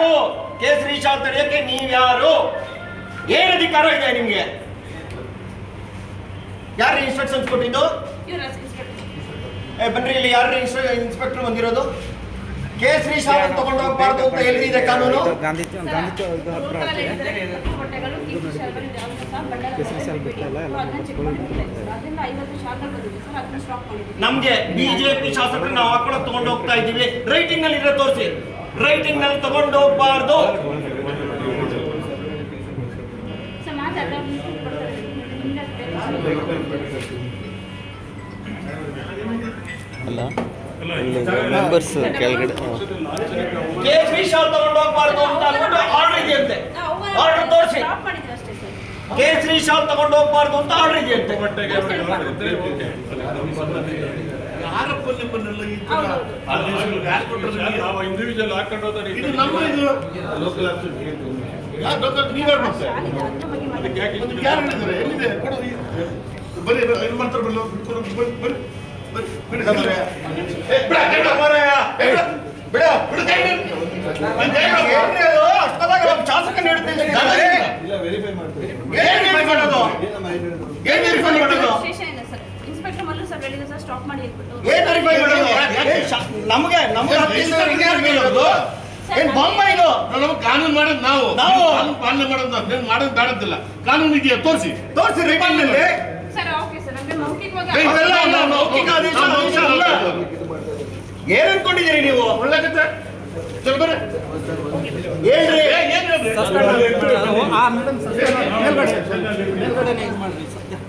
ಯಾರು? ಕೇಸರಿ ಶಾಲ್ ತಡೆಯಕ್ಕೆ ನೀವ್ಯಾರು? ಏನ್ ಅಧಿಕಾರ ಇದೆ ನಿಮ್ಗೆ? ಯಾರು ಇನ್ಸ್ಟ್ರಕ್ಷನ್ಸ್ ಕೊಟ್ಟಿದ್ದು? ಬನ್ರಿ ಇಲ್ಲಿ, ಯಾರು ಇನ್ಸ್ಪೆಕ್ಟರ್ ಬಂದಿರೋದು? ಕೇಸರಿ ಶಾಲ್ ತಗೊಂಡು ಹೋಗ್ಬಾರ್ದು ಅಂತ ಎಲ್ಲಿದೆ ಕಾನೂನು? ನಮ್ಗೆ ಬಿಜೆಪಿ ಶಾಸಕರು ನಾವು ಹಾಕೊಳ್ಳೋಕೆ ತಗೊಂಡು ಹೋಗ್ತಾ ಇದ್ದೀವಿ. ರೈಟಿಂಗ್ ನಲ್ಲಿ ಇದ್ರೆ ತೋರಿಸಿ. ರೈಟಿಂಗ್ ನಲ್ಲಿ ತಗೊಂಡು ಹೋಗ್ಬಾರ್ದು. ಅಲ್ಲ ಮೆಂಬರ್ಸ್ ಕೆಳಗಡೆ ಕೇಸರಿ ಶಾಲ್ ತಗೊಂಡು ಹೋಗ್ಬಾರ್ದು ಅಂತ ಅಂದ್ಬಿಟ್ಟು ಆರ್ಡರ್ ಇದೆಯಂತೆ. ಆರ್ಡರ್ ತೋರಿಸಿ. ಕೇಸರಿ ಶಾಲ್ ತಗೊಂಡು ಹೋಗ್ಬಾರ್ದು ಅಂತ ಆರ್ಡರ್ ಇದೆಯಂತೆ. ಇಂಡಿವಿಜುವಲ್ ಹಾಕೊಂಡು ಶಾಸಕ ಕಾನೂನು ಮಾಡೋದು ನಾವು ಪಾಲನೆ ಮಾಡೋದು ಮಾಡೋದು ಬೇಡದಿಲ್ಲ. ಕಾನೂನು ಇದೆಯಾ? ತೋರಿಸಿ ರೈಟಿಂಗ್ ನಲ್ಲಿ. ಏನ್ ಅನ್ಕೊಂಡಿದ್ದೀರಿ ನೀವು? ಒಳ್ಳೆ ಕತೆ. ಚಲ ಬರ್ರಿ ಹೇಳ್ರಿ. ಮೇಲ್ಗಡೆ